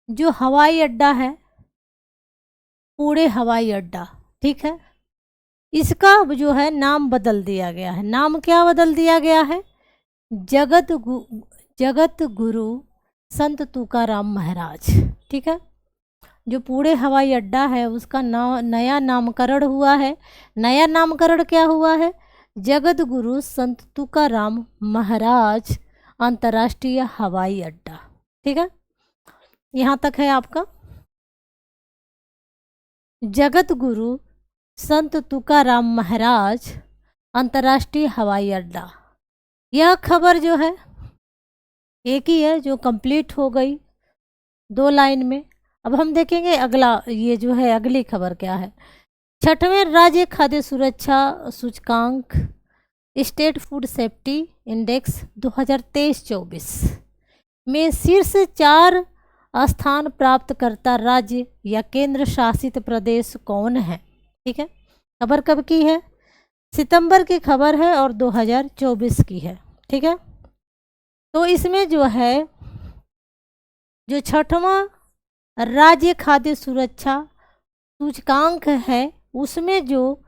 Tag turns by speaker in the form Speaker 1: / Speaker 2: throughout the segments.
Speaker 1: जो हवाई अड्डा है, पुणे हवाई अड्डा, ठीक है, इसका जो है नाम बदल दिया गया है। नाम क्या बदल दिया गया है? जगत गु, जगत गुरु संत तुकाराम महाराज, ठीक है। जो पुणे हवाई अड्डा है उसका नया नामकरण हुआ है। नया नामकरण क्या हुआ है? जगत गुरु संत तुकाराम महाराज अंतर्राष्ट्रीय हवाई अड्डा, ठीक है। यहाँ तक है आपका। जगत गुरु संत तुकाराम महाराज अंतर्राष्ट्रीय हवाई अड्डा, यह खबर जो है एक ही है जो कंप्लीट हो गई 2 लाइन में। अब हम देखेंगे अगला, ये जो है अगली खबर क्या है। 6वें राज्य खाद्य सुरक्षा सूचकांक स्टेट फूड सेफ्टी इंडेक्स 2023-24 में शीर्ष 4 स्थान प्राप्त करता राज्य या केंद्र शासित प्रदेश कौन है? ठीक है, खबर कब की है? सितंबर की खबर है और 2024 की है, ठीक है। तो इसमें जो है जो 6वां राज्य खाद्य सुरक्षा सूचकांक है उसमें जो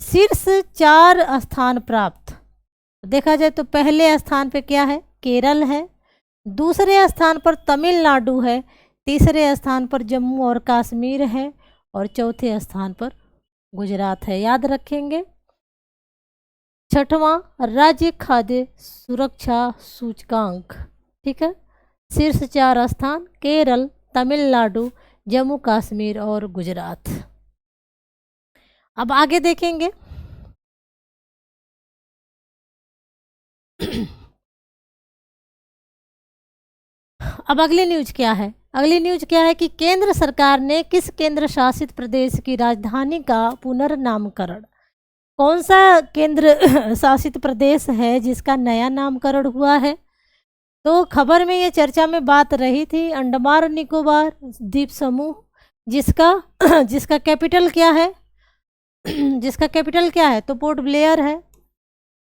Speaker 1: शीर्ष 4 स्थान प्राप्त देखा जाए तो पहले स्थान पे क्या है? केरल है, दूसरे स्थान पर तमिलनाडु है, तीसरे स्थान पर जम्मू और कश्मीर है और चौथे स्थान पर गुजरात है। याद रखेंगे, 6वां राज्य खाद्य सुरक्षा सूचकांक, ठीक है। शीर्ष 4 स्थान केरल, तमिलनाडु, जम्मू कश्मीर और गुजरात। अब आगे देखेंगे अब अगली न्यूज क्या है? अगली न्यूज क्या है कि केंद्र सरकार ने किस केंद्र शासित प्रदेश की राजधानी का पुनर्नामकरण, कौन सा केंद्र शासित प्रदेश है जिसका नया नामकरण हुआ है? तो खबर में ये चर्चा में बात रही थी अंडमान निकोबार द्वीप समूह, जिसका कैपिटल क्या है? जिसका कैपिटल क्या है? तो पोर्ट ब्लेयर है।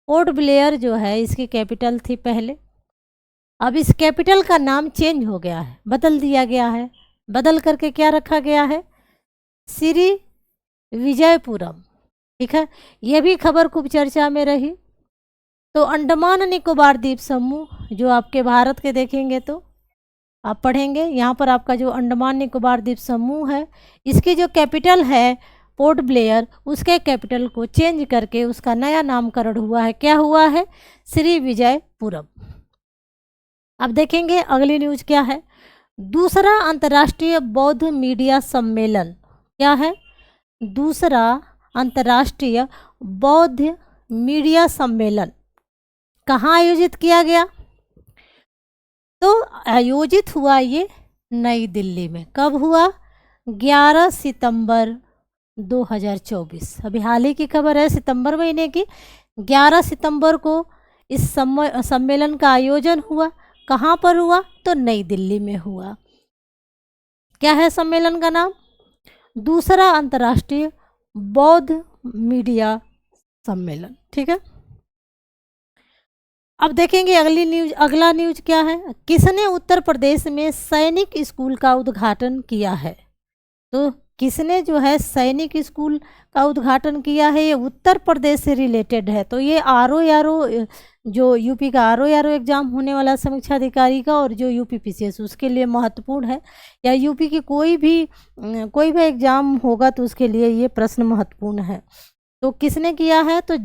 Speaker 1: पोर्ट ब्लेयर जो है इसकी कैपिटल थी पहले। अब इस कैपिटल का नाम चेंज हो गया है, बदल दिया गया है। बदल करके क्या रखा गया है? श्री विजयपुरम, ठीक है। यह भी खबर खूब चर्चा में रही। तो अंडमान निकोबार द्वीप समूह जो आपके भारत के देखेंगे तो आप पढ़ेंगे यहाँ पर आपका जो अंडमान निकोबार द्वीप समूह है इसकी जो कैपिटल है पोर्ट ब्लेयर, उसके कैपिटल को चेंज करके उसका नया नामकरण हुआ है। क्या हुआ है? श्री विजयपुरम। अब देखेंगे अगली न्यूज क्या है। दूसरा अंतर्राष्ट्रीय बौद्ध मीडिया सम्मेलन क्या है? दूसरा अंतर्राष्ट्रीय बौद्ध मीडिया सम्मेलन कहाँ आयोजित किया गया? तो आयोजित हुआ ये नई दिल्ली में। कब हुआ? 11 सितंबर 2024। अभी हाल ही की खबर है, सितंबर महीने की 11 सितंबर को इस सम्मेलन का आयोजन हुआ। कहाँ पर हुआ? तो नई दिल्ली में हुआ। क्या है सम्मेलन का नाम? दूसरा अंतर्राष्ट्रीय बौद्ध मीडिया सम्मेलन, ठीक है। अब देखेंगे अगला न्यूज क्या है। किसने उत्तर प्रदेश में सैनिक स्कूल का उद्घाटन किया है? तो किसने जो है सैनिक स्कूल का उद्घाटन किया है? ये उत्तर प्रदेश से रिलेटेड है। तो ये RO जो यूपी का RO एग्जाम होने वाला समीक्षा अधिकारी का और जो UPPCS उसके लिए महत्वपूर्ण है, या यूपी की कोई भी एग्जाम होगा तो उसके लिए ये प्रश्न महत्वपूर्ण है। तो किसने किया है? तो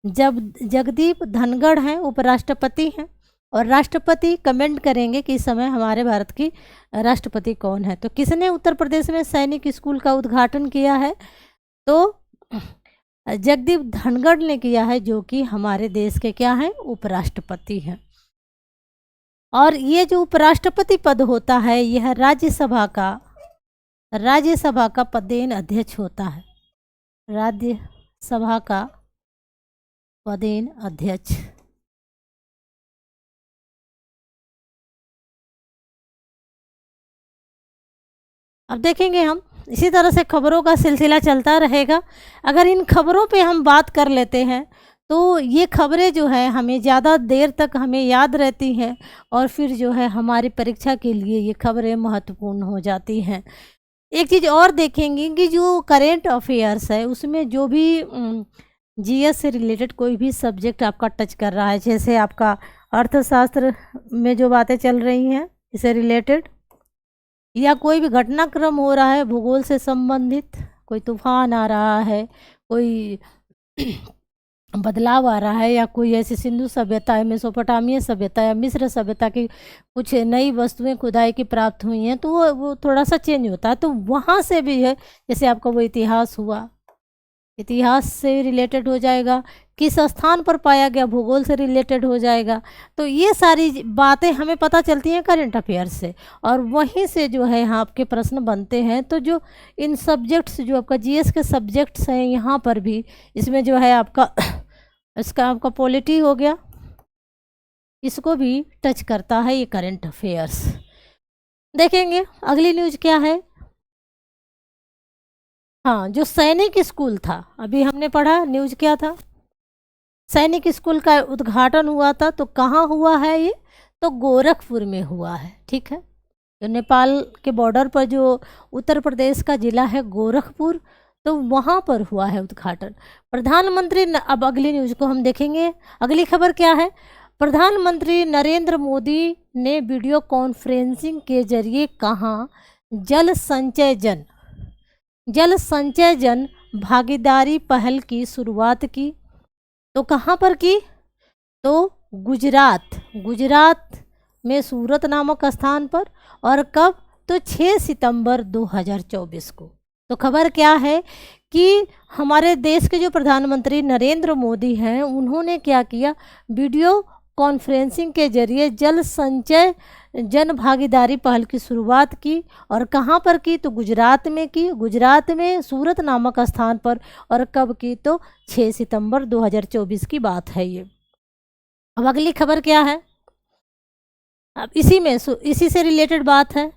Speaker 1: जगदीप धनखड़ हैं, उपराष्ट्रपति हैं। और राष्ट्रपति कमेंट करेंगे कि इस समय हमारे भारत की राष्ट्रपति कौन है। तो किसने उत्तर प्रदेश में सैनिक स्कूल का उद्घाटन किया है? तो जगदीप धनखड़ ने किया है, जो कि हमारे देश के क्या हैं? उपराष्ट्रपति हैं। और ये जो उपराष्ट्रपति पद होता है यह राज्यसभा का पदेन अध्यक्ष होता है। राज्यसभा का पदेन अध्यक्ष। अब देखेंगे हम इसी तरह से खबरों का सिलसिला चलता रहेगा। अगर इन खबरों पे हम बात कर लेते हैं तो ये खबरें जो है हमें ज़्यादा देर तक हमें याद रहती हैं और फिर जो है हमारी परीक्षा के लिए ये खबरें महत्वपूर्ण हो जाती हैं। एक चीज़ और देखेंगे कि जो करेंट अफेयर्स है उसमें जो भी जीएस से रिलेटेड कोई भी सब्जेक्ट आपका टच कर रहा है, जैसे आपका अर्थशास्त्र में जो बातें चल रही हैं इससे रिलेटेड, या कोई भी घटनाक्रम हो रहा है भूगोल से संबंधित, कोई तूफान आ रहा है, कोई बदलाव आ रहा है, या कोई ऐसी सिंधु सभ्यता है, मेसोपोटामिया सभ्यता या मिस्र सभ्यता की कुछ नई वस्तुएं खुदाई की प्राप्त हुई हैं, तो वो थोड़ा सा चेंज होता है। तो वहाँ से भी है, जैसे आपका वो इतिहास हुआ, इतिहास से रिलेटेड हो जाएगा, किस स्थान पर पाया गया भूगोल से रिलेटेड हो जाएगा। तो ये सारी बातें हमें पता चलती हैं करंट अफेयर से, और वहीं से जो है यहाँ आपके प्रश्न बनते हैं। तो जो इन सब्जेक्ट्स जो आपका जीएस के सब्जेक्ट्स हैं यहाँ पर भी, इसमें जो है आपका इसका आपका पॉलिटी हो गया, इसको भी टच करता है ये करंट अफेयर्स। देखेंगे अगली न्यूज़ क्या है। हाँ, जो सैनिक स्कूल था, अभी हमने पढ़ा न्यूज़ क्या था, सैनिक स्कूल का उद्घाटन हुआ था। तो कहाँ हुआ है ये, तो गोरखपुर में हुआ है। ठीक है, जो नेपाल के बॉर्डर पर जो उत्तर प्रदेश का जिला है गोरखपुर, तो वहाँ पर हुआ है उद्घाटन। प्रधानमंत्री अब अगली न्यूज़ को हम देखेंगे। अगली खबर क्या है, प्रधानमंत्री नरेंद्र मोदी ने वीडियो कॉन्फ्रेंसिंग के जरिए कहा जल संचय जन भागीदारी पहल की शुरुआत की। तो कहाँ पर की, तो गुजरात में सूरत नामक स्थान पर। और कब, तो 6 सितंबर 2024 को। तो खबर क्या है कि हमारे देश के जो प्रधानमंत्री नरेंद्र मोदी हैं, उन्होंने क्या किया, वीडियो कॉन्फ्रेंसिंग के जरिए जल संचय जन भागीदारी पहल की शुरुआत की। और कहाँ पर की, तो गुजरात में की, गुजरात में सूरत नामक स्थान पर। और कब की, तो 6 सितंबर 2024 की बात है ये। अब अगली खबर क्या है, अब इसी से रिलेटेड बात है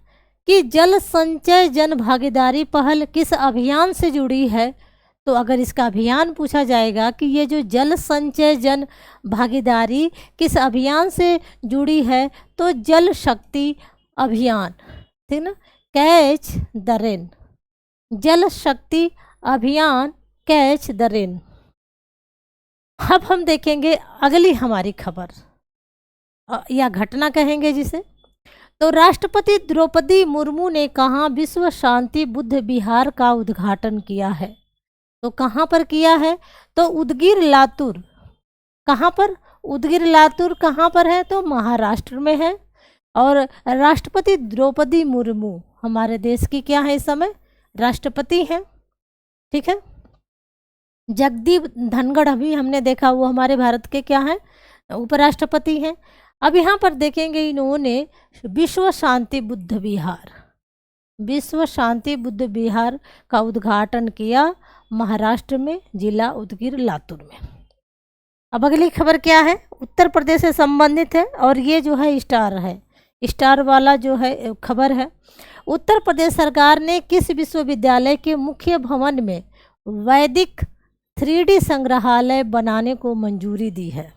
Speaker 1: कि जल संचय जन भागीदारी पहल किस अभियान से जुड़ी है। तो अगर इसका अभियान पूछा जाएगा कि ये जो जल संचय जन भागीदारी किस अभियान से जुड़ी है, तो जल शक्ति अभियान, ठीक ना, कैच द रेन, जल शक्ति अभियान कैच द रेन। अब हम देखेंगे अगली हमारी खबर, या घटना कहेंगे जिसे। तो राष्ट्रपति द्रौपदी मुर्मू ने कहाँ विश्व शांति बुद्ध विहार का उद्घाटन किया है। तो कहाँ पर किया है, तो उदगीर लातूर। कहाँ पर, उदगीर लातूर कहाँ पर है, तो महाराष्ट्र में है। और राष्ट्रपति द्रौपदी मुर्मू हमारे देश की क्या है, इस समय राष्ट्रपति हैं। ठीक है, जगदीप धनखड़ अभी हमने देखा, वो हमारे भारत के क्या हैं, उपराष्ट्रपति हैं। अब यहाँ पर देखेंगे इन्होंने विश्व शांति बुद्ध विहार का उद्घाटन किया महाराष्ट्र में, जिला उदगीर लातूर में। अब अगली खबर क्या है, उत्तर प्रदेश से संबंधित है, और ये जो है स्टार वाला जो है खबर है। उत्तर प्रदेश सरकार ने किस विश्वविद्यालय के मुख्य भवन में वैदिक 3D संग्रहालय बनाने को मंजूरी दी है।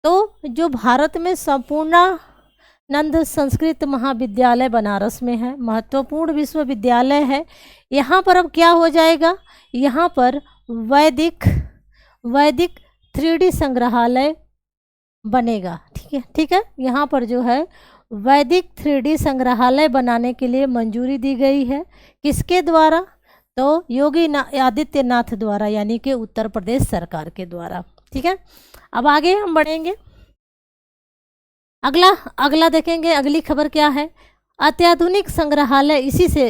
Speaker 1: तो जो भारत में संपूर्णानंद संस्कृत महाविद्यालय बनारस में है, महत्वपूर्ण विश्वविद्यालय है। यहाँ पर अब क्या हो जाएगा, यहाँ पर वैदिक 3D संग्रहालय बनेगा। ठीक है, यहाँ पर जो है वैदिक 3D संग्रहालय बनाने के लिए मंजूरी दी गई है। किसके द्वारा, तो योगी आदित्यनाथ द्वारा, यानी कि उत्तर प्रदेश सरकार के द्वारा। ठीक है, अब आगे हम बढ़ेंगे। अगला देखेंगे, अगली खबर क्या है, अत्याधुनिक संग्रहालय, इसी से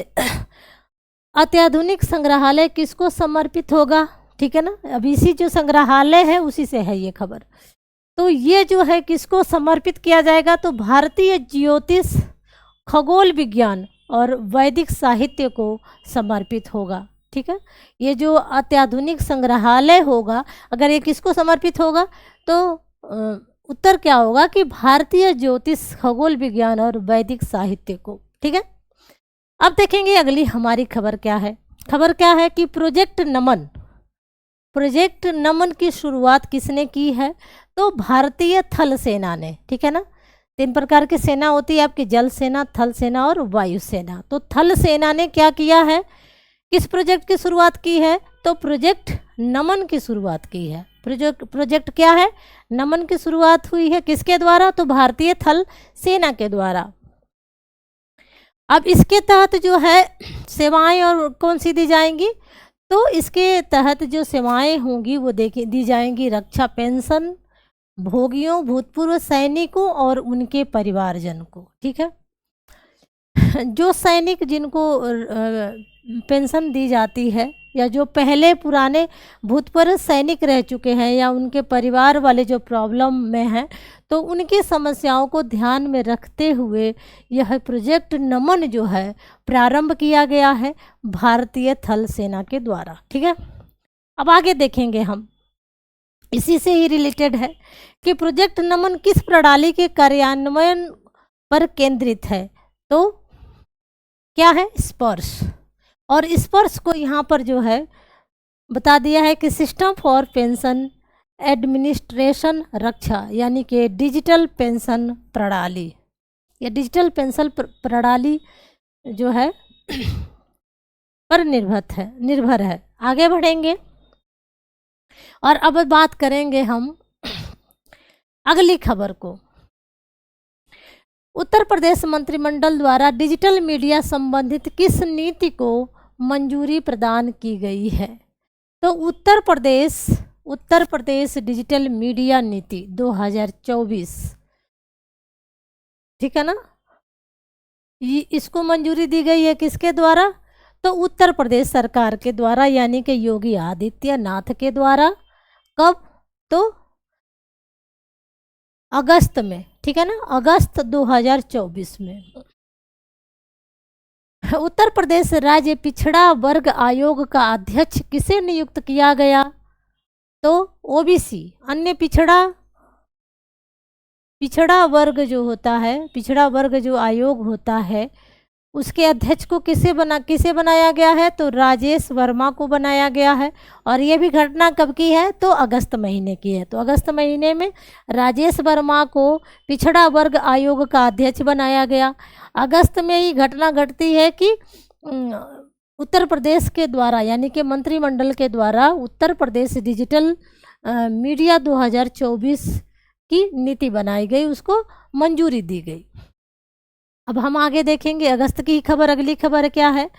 Speaker 1: अत्याधुनिक संग्रहालय किसको समर्पित होगा। ठीक है ना, अब इसी जो संग्रहालय है उसी से है ये खबर। तो ये जो है किसको समर्पित किया जाएगा, तो भारतीय ज्योतिष, खगोल विज्ञान और वैदिक साहित्य को समर्पित होगा। ठीक है, ये जो अत्याधुनिक संग्रहालय होगा, अगर ये किसको समर्पित होगा, तो उत्तर क्या होगा कि भारतीय ज्योतिष, खगोल विज्ञान और वैदिक साहित्य को। ठीक है, अब देखेंगे अगली हमारी खबर क्या है। खबर क्या है कि प्रोजेक्ट नमन प्रोजेक्ट नमन की शुरुआत किसने की है? तो भारतीय थल सेना ने, ठीक है ना। 3 प्रकार की सेना होती है आपकी, जल सेना, थल सेना और वायु सेना। तो थल सेना ने क्या किया है, किस प्रोजेक्ट की शुरुआत की है? तो प्रोजेक्ट नमन की शुरुआत की है। प्रोजेक्ट क्या है? नमन की शुरुआत हुई है किसके द्वारा? तो भारतीय थल सेना के द्वारा। अब इसके तहत जो है सेवाएं और कौन सी दी जाएंगी? तो इसके तहत जो सेवाएं होंगी वो दी जाएंगी रक्षा पेंशन भोगियों, भूतपूर्व सैनिकों और उनके परिवारजन को, ठीक है। जो सैनिक जिनको पेंशन दी जाती है, या जो पहले पुराने भूतपूर्व सैनिक रह चुके हैं, या उनके परिवार वाले जो प्रॉब्लम में हैं, तो उनकी समस्याओं को ध्यान में रखते हुए यह प्रोजेक्ट नमन जो है प्रारंभ किया गया है भारतीय थल सेना के द्वारा, ठीक है। अब आगे देखेंगे हम, इसी से ही रिलेटेड है कि प्रोजेक्ट नमन किस प्रणाली के कार्यान्वयन पर केंद्रित है? तो क्या है? स्पर्श। और स्पर्श को यहाँ पर जो है बता दिया है कि सिस्टम फॉर पेंशन एडमिनिस्ट्रेशन रक्षा, यानी कि डिजिटल पेंशन प्रणाली, या डिजिटल पेंशन प्रणाली जो है पर निर्भर है। आगे बढ़ेंगे और अब बात करेंगे हम अगली खबर को। उत्तर प्रदेश मंत्रिमंडल द्वारा डिजिटल मीडिया संबंधित किस नीति को मंजूरी प्रदान की गई है? तो उत्तर प्रदेश डिजिटल मीडिया नीति 2024, ठीक है ना। इसको मंजूरी दी गई है किसके द्वारा? तो उत्तर प्रदेश सरकार के द्वारा, यानी कि योगी आदित्यनाथ के द्वारा। कब? तो अगस्त में, ठीक है ना, अगस्त 2024 में। उत्तर प्रदेश राज्य पिछड़ा वर्ग आयोग का अध्यक्ष किसे नियुक्त किया गया? तो ओबीसी, अन्य पिछड़ा वर्ग जो होता है, पिछड़ा वर्ग जो आयोग होता है, उसके अध्यक्ष को किसे बनाया गया है? तो राजेश वर्मा को बनाया गया है। और ये भी घटना कब की है? तो अगस्त महीने की है। तो अगस्त महीने में राजेश वर्मा को पिछड़ा वर्ग आयोग का अध्यक्ष बनाया गया। अगस्त में ही घटना घटती है कि उत्तर प्रदेश के द्वारा, यानी कि मंत्रिमंडल के द्वारा उत्तर प्रदेश डिजिटल मीडिया 2024 की नीति बनाई गई, उसको मंजूरी दी गई। अब हम आगे देखेंगे अगस्त की खबर। अगली खबर क्या है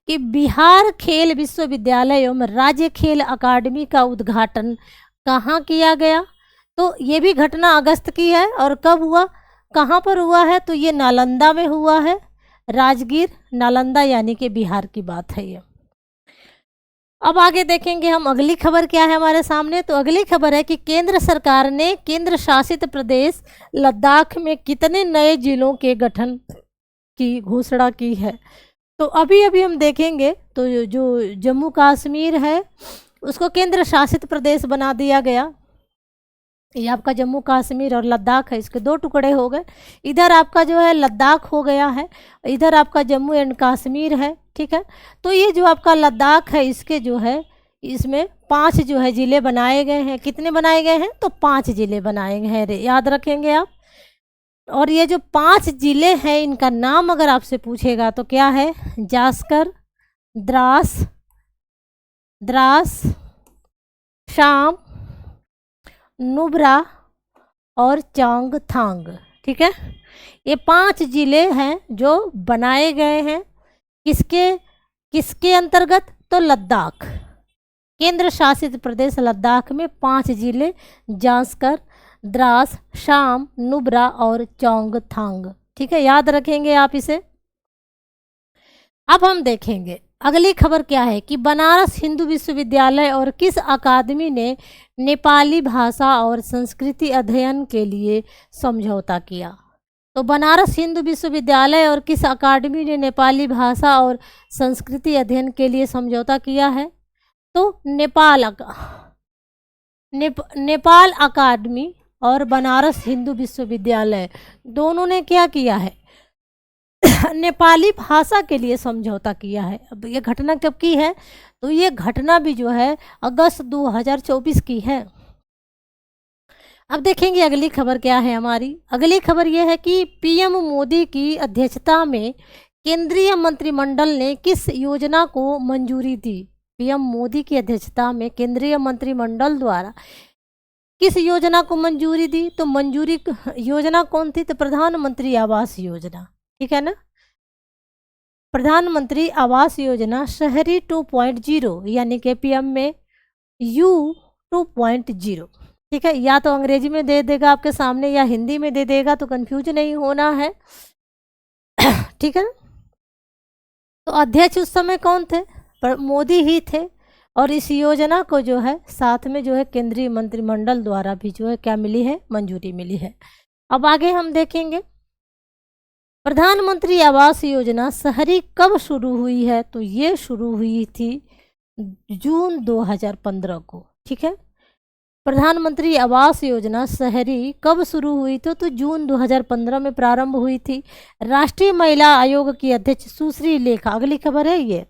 Speaker 1: कि बिहार खेल विश्वविद्यालय एवं राज्य खेल अकादमी का उद्घाटन कहाँ किया गया? तो ये भी घटना अगस्त की है। और कब हुआ, कहाँ पर हुआ है? तो ये नालंदा में हुआ है, राजगीर नालंदा, यानी कि बिहार की बात है ये। अब आगे देखेंगे हम अगली खबर क्या है हमारे सामने। तो अगली खबर है कि केंद्र सरकार ने केंद्र शासित प्रदेश लद्दाख में कितने नए जिलों के गठन की घोषणा की है? तो अभी हम देखेंगे तो जो जम्मू कश्मीर है उसको केंद्र शासित प्रदेश बना दिया गया। ये आपका जम्मू कश्मीर और लद्दाख है, इसके 2 टुकड़े हो गए। इधर आपका जो है लद्दाख हो गया है, इधर आपका जम्मू एंड कश्मीर है, ठीक है। तो ये जो आपका लद्दाख है, इसके जो है इसमें 5 जो है ज़िले बनाए गए हैं। कितने बनाए गए हैं? तो 5 ज़िले बनाए गए हैं, याद रखेंगे आप। और ये जो 5 ज़िले हैं, इनका नाम अगर आपसे पूछेगा तो क्या है? जास्कर, द्रास, शाम, नुब्रा और चांगथांग, ठीक है। ये 5 ज़िले हैं जो बनाए गए हैं किसके अंतर्गत? तो लद्दाख, केंद्र शासित प्रदेश लद्दाख में 5 ज़िले जास्कर, द्रास, शाम, नुब्रा और चांगथांग, ठीक है, याद रखेंगे आप इसे। अब हम देखेंगे अगली खबर क्या है कि बनारस हिंदू विश्वविद्यालय और किस अकादमी ने नेपाली भाषा और संस्कृति अध्ययन के लिए समझौता किया? तो बनारस हिंदू विश्वविद्यालय और किस अकादमी ने नेपाली भाषा और संस्कृति अध्ययन के लिए समझौता किया है? तो नेपाल अकादमी और बनारस हिंदू विश्वविद्यालय दोनों ने क्या किया है? नेपाली भाषा के लिए समझौता किया है। अब ये घटना कब की है, तो ये घटना भी जो है अगस्त 2024 की है। अब देखेंगे अगली खबर क्या है हमारी। अगली खबर यह है कि पीएम मोदी की अध्यक्षता में केंद्रीय मंत्रिमंडल ने किस योजना को मंजूरी दी। पीएम मोदी की अध्यक्षता में केंद्रीय मंत्रिमंडल द्वारा किस योजना को मंजूरी दी, तो मंजूरी योजना कौन थी, तो प्रधानमंत्री आवास योजना, ठीक है ना। प्रधानमंत्री आवास योजना शहरी 2.0 यानी कि पीएम में यू 2.0, ठीक है। या तो अंग्रेजी में दे देगा आपके सामने या हिंदी में दे देगा, तो कंफ्यूज नहीं होना है, ठीक है ना। तो अध्यक्ष उस समय कौन थे, पर मोदी ही थे। और इस योजना को जो है साथ में जो है केंद्रीय मंत्रिमंडल द्वारा भी जो है क्या मिली है, मंजूरी मिली है। अब आगे हम देखेंगे प्रधानमंत्री आवास योजना शहरी कब शुरू हुई है, तो ये शुरू हुई थी जून 2015 को, ठीक है। प्रधानमंत्री आवास योजना शहरी कब शुरू हुई तो जून 2015 में प्रारंभ हुई थी। राष्ट्रीय महिला आयोग की अध्यक्ष सुश्री लेखा, अगली खबर है ये।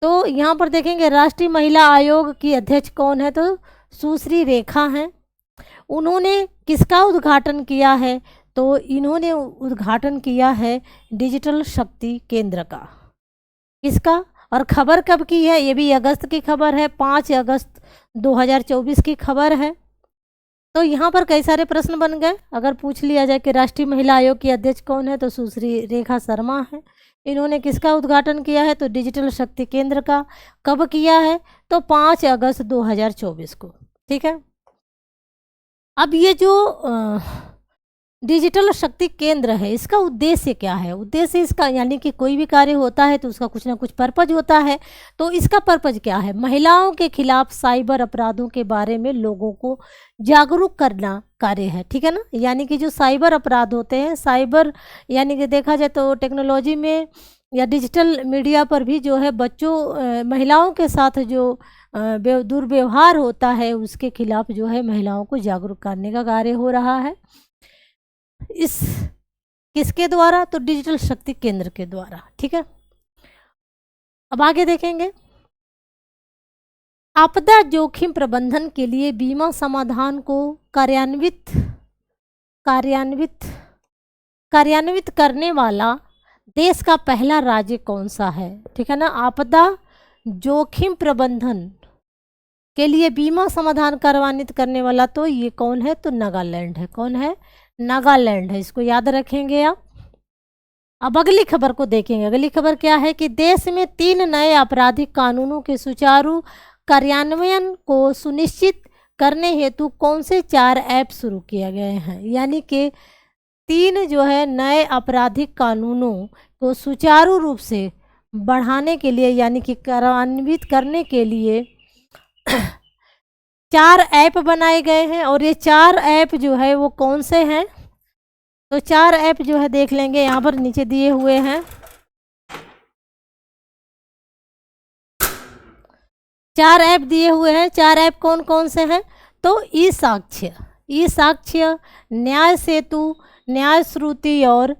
Speaker 1: तो यहाँ पर देखेंगे राष्ट्रीय महिला आयोग की अध्यक्ष कौन है, तो सुश्री रेखा हैं। उन्होंने किसका उद्घाटन किया है, तो इन्होंने उद्घाटन किया है डिजिटल शक्ति केंद्र का। किसका, और खबर कब की है, ये भी अगस्त की खबर है, 5 अगस्त 2024 की खबर है। तो यहाँ पर कई सारे प्रश्न बन गए। अगर पूछ लिया जाए कि राष्ट्रीय महिला आयोग की अध्यक्ष कौन है, तो सुश्री रेखा शर्मा है। इन्होंने किसका उद्घाटन किया है, तो डिजिटल शक्ति केंद्र का। कब किया है, तो 5 अगस्त 2024 को, ठीक है। अब ये जो डिजिटल शक्ति केंद्र है, इसका उद्देश्य क्या है, उद्देश्य इसका यानी कि कोई भी कार्य होता है तो उसका कुछ ना कुछ पर्पज होता है। तो इसका पर्पज क्या है, महिलाओं के खिलाफ साइबर अपराधों के बारे में लोगों को जागरूक करना कार्य है, ठीक है ना। यानी कि जो साइबर अपराध होते हैं, साइबर यानी कि देखा जाए तो टेक्नोलॉजी में या डिजिटल मीडिया पर भी जो है बच्चों महिलाओं के साथ जो दुर्व्यवहार होता है उसके खिलाफ जो है महिलाओं को जागरूक करने का कार्य हो रहा है। इस किसके द्वारा, तो डिजिटल शक्ति केंद्र के द्वारा, ठीक है। अब आगे देखेंगे आपदा जोखिम प्रबंधन के लिए बीमा समाधान को कार्यान्वित करने वाला देश का पहला राज्य कौन सा है, ठीक है ना। आपदा जोखिम प्रबंधन के लिए बीमा समाधान कार्यान्वित करने वाला तो ये कौन है, तो नागालैंड है। कौन है, नागालैंड है, इसको याद रखेंगे आप। अब अगली खबर को देखेंगे। अगली खबर क्या है कि देश में 3 नए आपराधिक कानूनों के सुचारू कार्यान्वयन को सुनिश्चित करने हेतु कौन से 4 ऐप शुरू किए गए हैं। यानी कि 3 जो है नए आपराधिक कानूनों को सुचारू रूप से बढ़ाने के लिए यानी कि कार्यान्वित करने के लिए 4 ऐप बनाए गए हैं। और ये 4 ऐप जो है वो कौन से हैं, तो 4 ऐप जो है देख लेंगे, यहाँ पर नीचे दिए हुए हैं। 4 ऐप दिए हुए हैं। 4 ऐप कौन कौन से हैं, तो ई साक्ष्य, न्याय सेतु, न्याय श्रुति और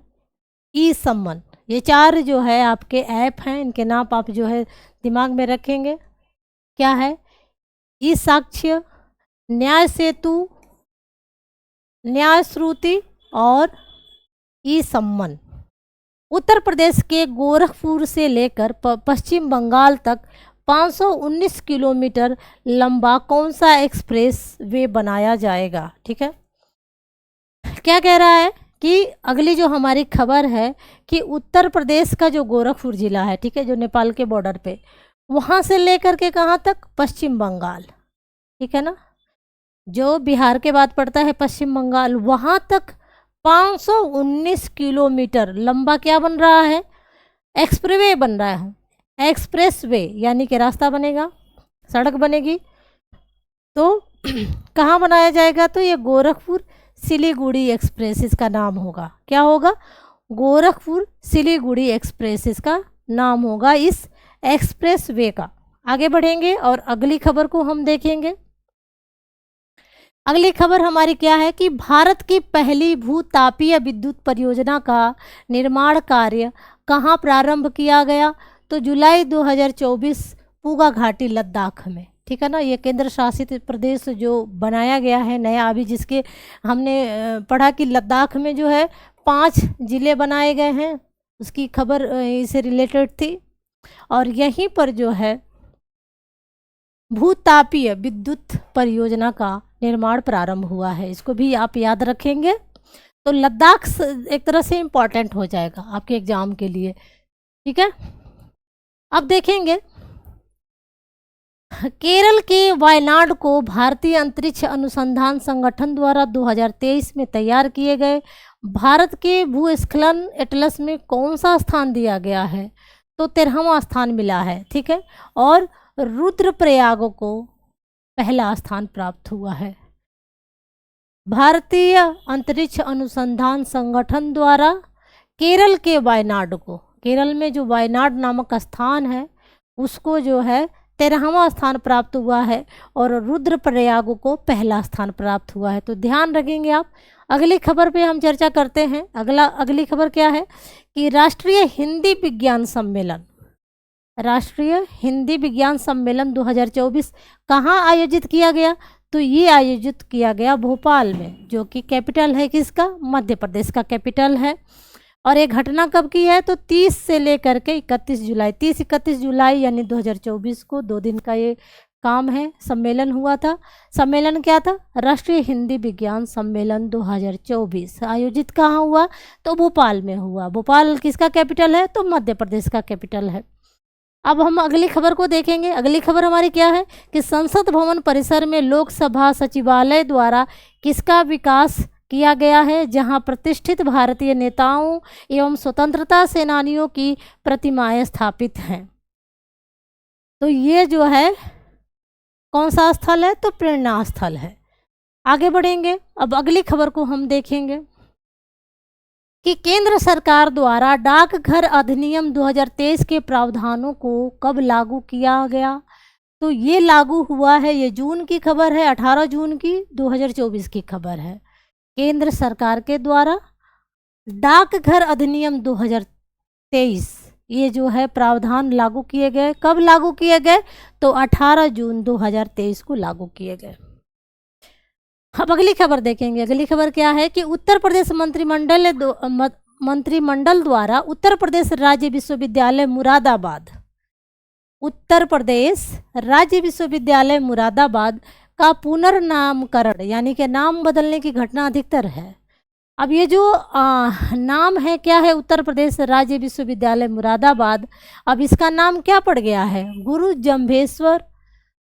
Speaker 1: ई सम्मन। ये 4 जो है आपके ऐप हैं, इनके नाम आप जो है दिमाग में रखेंगे। क्या है, ई साक्ष्य, न्याय सेतु, न्याय श्रुति और ई सम्मन। उत्तर प्रदेश के गोरखपुर से लेकर पश्चिम बंगाल तक 519 किलोमीटर लंबा कौन सा एक्सप्रेस वे बनाया जाएगा, ठीक है। क्या कह रहा है कि अगली जो हमारी खबर है कि उत्तर प्रदेश का जो गोरखपुर जिला है, ठीक है, जो नेपाल के बॉर्डर पे, वहाँ से लेकर के कहाँ तक, पश्चिम बंगाल, ठीक है ना। जो बिहार के बाद पड़ता है पश्चिम बंगाल, वहाँ तक 519 किलोमीटर लंबा क्या बन रहा है, एक्सप्रेसवे बन रहा है। एक्सप्रेसवे यानी कि रास्ता बनेगा, सड़क बनेगी। तो कहाँ बनाया जाएगा, तो ये गोरखपुर सिलीगुड़ी एक्सप्रेस इसका नाम होगा। क्या होगा, गोरखपुर सिलीगुड़ी एक्सप्रेस इसका नाम होगा, इस एक्सप्रेसवे का। आगे बढ़ेंगे और अगली खबर को हम देखेंगे। अगली खबर हमारी क्या है कि भारत की पहली भूतापीय विद्युत परियोजना का निर्माण कार्य कहाँ प्रारंभ किया गया? तो जुलाई 2024 पूगा घाटी लद्दाख में, ठीक है ना। ये केंद्र शासित प्रदेश जो बनाया गया है नया, अभी जिसके हमने पढ़ा कि लद्दाख में जो है 5 जिले बनाए गए हैं, उसकी खबर इससे रिलेटेड थी। और यहीं पर जो है भूतापीय विद्युत परियोजना का निर्माण प्रारंभ हुआ है, इसको भी आप याद रखेंगे तो लद्दाख एक तरह से इम्पॉर्टेंट हो जाएगा आपके एग्जाम के लिए, ठीक है। अब देखेंगे केरल के वायनाड को भारतीय अंतरिक्ष अनुसंधान संगठन द्वारा 2023 में तैयार किए गए भारत के भूस्खलन एटलस में कौन सा स्थान दिया गया है? तो 13वां स्थान मिला है, ठीक है। और रुद्रप्रयाग को पहला स्थान प्राप्त हुआ है। भारतीय अंतरिक्ष अनुसंधान संगठन द्वारा केरल के वायनाड को, केरल में जो वायनाड नामक स्थान है उसको जो है 13वां स्थान प्राप्त हुआ है और रुद्रप्रयाग को पहला स्थान प्राप्त हुआ है, तो ध्यान रखेंगे आप। अगली खबर पे हम चर्चा करते हैं। अगली खबर क्या है कि राष्ट्रीय हिंदी विज्ञान सम्मेलन, राष्ट्रीय हिंदी विज्ञान सम्मेलन 2024 कहाँ आयोजित किया गया? तो ये आयोजित किया गया भोपाल में, जो कि कैपिटल है किसका? मध्य प्रदेश का कैपिटल है। और ये घटना कब की है? तो 30 से लेकर के 31 जुलाई, 30-31 जुलाई यानी 2024 को 2 दिन का ये काम है, सम्मेलन हुआ था। सम्मेलन क्या था? राष्ट्रीय हिंदी विज्ञान सम्मेलन 2024 आयोजित कहाँ हुआ? तो भोपाल में हुआ। भोपाल किसका कैपिटल है? तो मध्य प्रदेश का कैपिटल है। अब हम अगली खबर को देखेंगे। अगली खबर हमारी क्या है कि संसद भवन परिसर में लोकसभा सचिवालय द्वारा किसका विकास किया गया है, जहां प्रतिष्ठित भारतीय नेताओं एवं स्वतंत्रता सेनानियों की प्रतिमाएं स्थापित हैं। तो ये जो है कौन सा स्थल है? तो प्रेरणा स्थल है। आगे बढ़ेंगे। अब अगली खबर को हम देखेंगे कि केंद्र सरकार द्वारा डाकघर अधिनियम 2023 के प्रावधानों को कब लागू किया गया? तो ये लागू हुआ है, ये जून की खबर है, 18 जून की 2024 की खबर है। केंद्र सरकार के द्वारा डाकघर अधिनियम 2023 ये जो है प्रावधान लागू किए गए। कब लागू किए गए? तो 18 जून 2023 को लागू किए गए। अब अगली खबर देखेंगे। अगली खबर क्या है कि उत्तर प्रदेश मंत्रिमंडल द्वारा उत्तर प्रदेश राज्य विश्वविद्यालय मुरादाबाद, उत्तर प्रदेश राज्य विश्वविद्यालय मुरादाबाद का पुनर्नामकरण यानी कि नाम बदलने की घटना अधिकतर है। अब ये जो नाम है क्या है? उत्तर प्रदेश राज्य विश्वविद्यालय मुरादाबाद, अब इसका नाम क्या पड़ गया है? गुरु जम्भेश्वर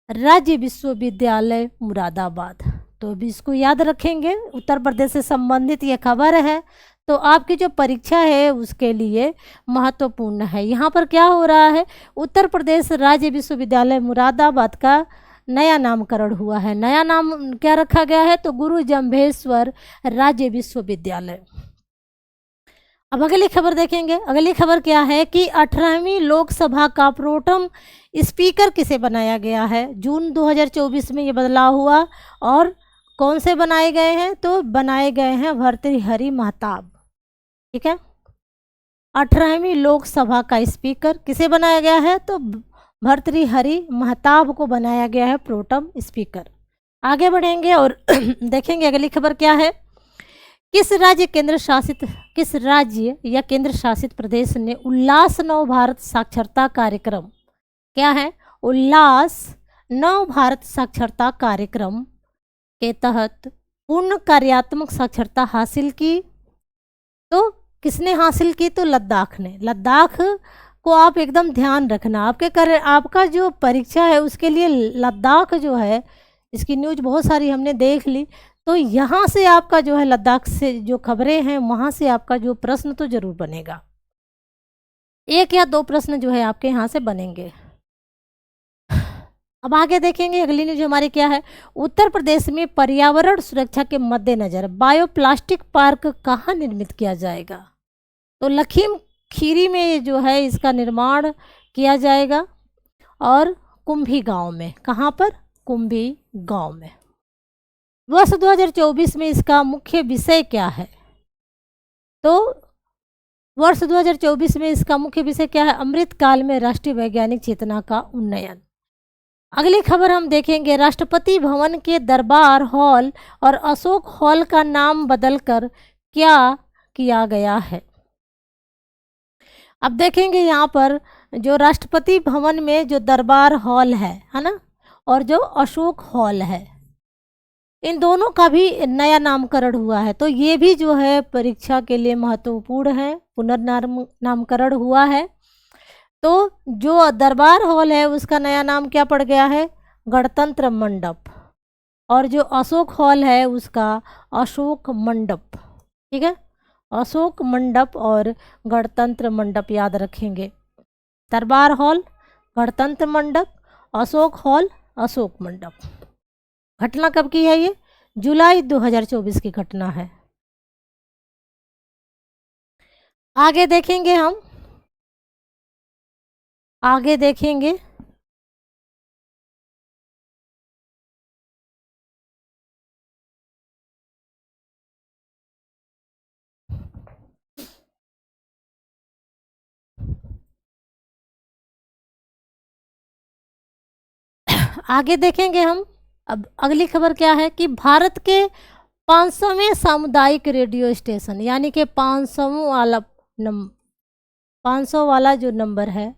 Speaker 1: राज्य विश्वविद्यालय मुरादाबाद। तो अभी इसको याद रखेंगे, उत्तर प्रदेश से संबंधित ये खबर है, तो आपकी जो परीक्षा है उसके लिए महत्वपूर्ण है। यहाँ पर क्या हो रहा है? उत्तर प्रदेश राज्य विश्वविद्यालय मुरादाबाद का नया नामकरण हुआ है। नया नाम क्या रखा गया है? तो गुरु जम्भेश्वर राज्य विश्वविद्यालय। अब अगली खबर देखेंगे। अगली खबर क्या है कि 18वीं लोकसभा का प्रोटेम स्पीकर किसे बनाया गया है? जून 2024 में ये बदलाव हुआ। और कौन से बनाए गए हैं? तो बनाए गए हैं भर्तृहरि महताब, ठीक है। 18वीं लोकसभा का स्पीकर किसे बनाया गया है? तो भर्तृहरि महताब को बनाया गया है प्रोटेम स्पीकर। आगे बढ़ेंगे और देखेंगे अगली खबर क्या है। किस राज्य या केंद्र शासित प्रदेश ने उल्लास नव भारत साक्षरता कार्यक्रम, क्या है? उल्लास नव भारत साक्षरता कार्यक्रम के तहत पूर्ण कार्यात्मक साक्षरता हासिल की? तो किसने हासिल की? तो लद्दाख ने। लद्दाख को आप एकदम ध्यान रखना, आपका जो परीक्षा है उसके लिए लद्दाख जो है, इसकी न्यूज़ बहुत सारी हमने देख ली, तो यहाँ से आपका जो है लद्दाख से जो खबरें हैं वहाँ से आपका जो प्रश्न तो जरूर बनेगा, 1 या 2 प्रश्न जो है आपके यहाँ से बनेंगे। अब आगे देखेंगे अगली न्यूज हमारी क्या है। उत्तर प्रदेश में पर्यावरण सुरक्षा के मद्देनजर बायोप्लास्टिक पार्क कहाँ निर्मित किया जाएगा? तो लखीमखीरी में जो है इसका निर्माण किया जाएगा और कुंभी गांव में। कहाँ पर? कुंभी गांव में। वर्ष 2024 में इसका मुख्य विषय क्या है? तो वर्ष 2024 में इसका मुख्य विषय क्या है? अमृतकाल में राष्ट्रीय वैज्ञानिक चेतना का उन्नयन। अगली खबर हम देखेंगे, राष्ट्रपति भवन के दरबार हॉल और अशोक हॉल का नाम बदलकर क्या किया गया है? अब देखेंगे यहाँ पर जो राष्ट्रपति भवन में जो दरबार हॉल है ना, और जो अशोक हॉल है, इन दोनों का भी नया नामकरण हुआ है। तो ये भी जो है परीक्षा के लिए महत्वपूर्ण है, पुनर्नामकरण हुआ है। तो जो दरबार हॉल है उसका नया नाम क्या पड़ गया है? गणतंत्र मंडप। और जो अशोक हॉल है उसका अशोक मंडप। ठीक है, अशोक मंडप और गणतंत्र मंडप याद रखेंगे। दरबार हॉल, गणतंत्र मंडप, अशोक हॉल, अशोक मंडप। घटना कब की है? ये जुलाई 2024 की घटना है। आगे देखेंगे हम, आगे देखेंगे आगे देखेंगे हम। अब अगली खबर क्या है कि भारत के 500वें सामुदायिक रेडियो स्टेशन, यानी कि 500 वाला जो नंबर है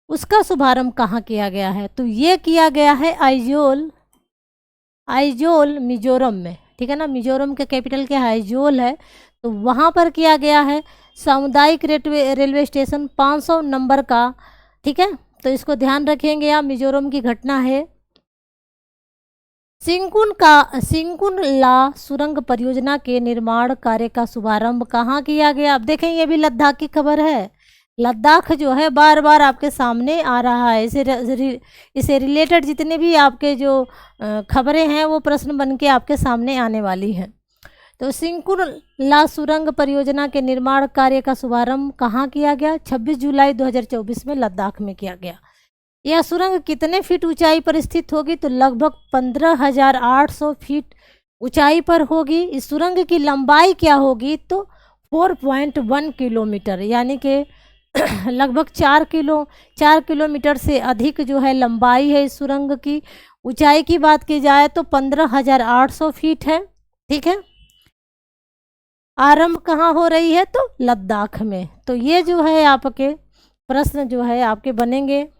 Speaker 1: उसका शुभारंभ कहाँ किया गया है? तो ये किया गया है आइजोल मिजोरम में। ठीक है ना, मिजोरम के कैपिटल क्या है? आइजोल है। तो वहाँ पर किया गया है सामुदायिक रेलवे स्टेशन 500 नंबर का। ठीक है, तो इसको ध्यान रखेंगे आप। मिजोरम की घटना है। सिंकुन ला सुरंग परियोजना के निर्माण कार्य का शुभारंभ कहाँ किया गया? अब देखें, ये भी लद्दाख की खबर है। लद्दाख जो है बार बार आपके सामने आ रहा है। इसे रिलेटेड जितने भी आपके जो खबरें हैं वो प्रश्न बन के आपके सामने आने वाली हैं। तो सिंकुन ला सुरंग परियोजना के निर्माण कार्य का शुभारंभ कहाँ किया गया? 26 जुलाई 2024 में लद्दाख में किया गया। यह सुरंग कितने फीट ऊंचाई पर स्थित होगी? तो लगभग 15,800 फीट ऊंचाई पर होगी। इस सुरंग की लंबाई क्या होगी? तो 4.1 किलोमीटर, यानी कि लगभग 4 किलोमीटर से अधिक जो है लंबाई है इस सुरंग की। ऊंचाई की बात की जाए तो 15,800 फीट है। ठीक है, आरंभ कहाँ हो रही है? तो लद्दाख में। तो ये जो है आपके प्रश्न जो है आपके बनेंगे।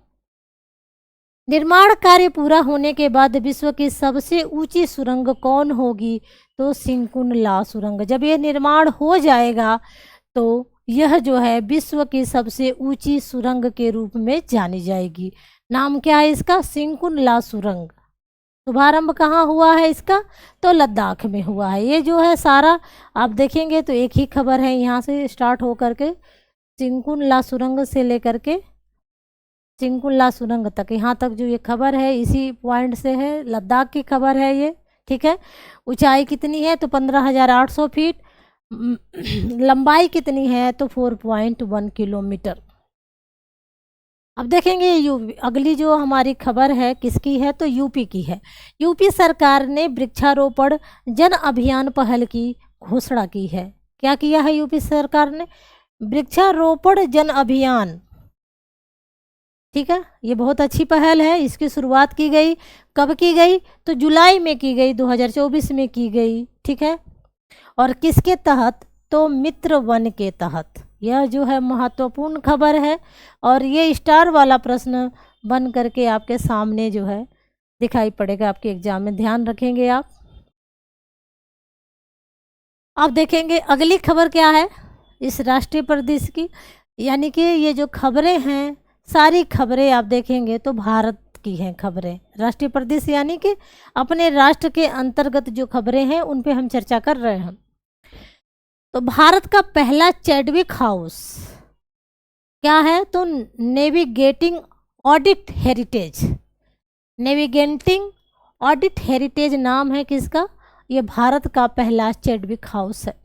Speaker 1: निर्माण कार्य पूरा होने के बाद विश्व की सबसे ऊंची सुरंग कौन होगी? तो सिंकुन ला सुरंग। जब ये निर्माण हो जाएगा तो यह जो है विश्व की सबसे ऊंची सुरंग के रूप में जानी जाएगी। नाम क्या है इसका? सिंकुन ला सुरंग। शुभारंभ कहाँ हुआ है इसका? तो लद्दाख में हुआ है। ये जो है सारा आप देखेंगे तो एक ही खबर है, यहाँ से स्टार्ट हो करके सिंकुन ला सुरंग से लेकर के सिंकुन ला सुरंग तक, यहाँ तक जो ये खबर है इसी पॉइंट से है। लद्दाख की खबर है ये। ठीक है, ऊंचाई कितनी है? तो 15,800 फीट। लंबाई कितनी है? तो 4.1 किलोमीटर। अब देखेंगे अगली जो हमारी खबर है किसकी है? तो यूपी की है। यूपी सरकार ने वृक्षारोपण जन अभियान पहल की घोषणा की है। क्या किया है यूपी सरकार ने? वृक्षारोपण जन अभियान। ठीक है, ये बहुत अच्छी पहल है। इसकी शुरुआत की गई, कब की गई? तो जुलाई में की गई, 2024 में की गई। ठीक है, और किसके तहत? तो मित्र वन के तहत। यह जो है महत्वपूर्ण खबर है और ये स्टार वाला प्रश्न बन करके आपके सामने जो है दिखाई पड़ेगा आपके एग्जाम में, ध्यान रखेंगे आप। अब देखेंगे अगली खबर क्या है इस राष्ट्रीय प्रदेश की, यानी कि ये जो खबरें हैं सारी खबरें आप देखेंगे तो भारत की हैं खबरें। राष्ट्रीय प्रदेश यानी कि अपने राष्ट्र के अंतर्गत जो खबरें हैं उन पे हम चर्चा कर रहे हैं। तो भारत का पहला चैडविक हाउस क्या है? तो navigating audit heritage. Navigating audit heritage नाम है किसका? ये भारत का पहला चैडविक हाउस है।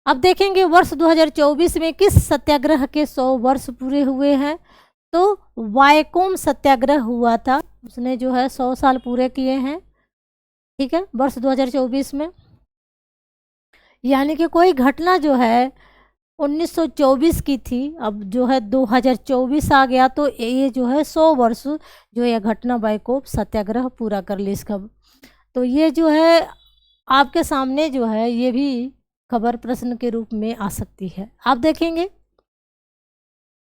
Speaker 1: अब देखेंगे वर्ष 2024 में किस सत्याग्रह के 100 वर्ष पूरे हुए हैं? तो वायकोम सत्याग्रह हुआ था, उसने जो है 100 साल पूरे किए हैं, ठीक है, वर्ष 2024 में। यानी कि कोई घटना जो है 1924 की थी, अब जो है 2024 आ गया, तो ये जो है 100 वर्ष जो यह घटना वायकोम सत्याग्रह पूरा कर ली इसका। तो ये जो है आपके सामने जो है ये भी खबर प्रश्न के रूप में आ सकती है। आप देखेंगे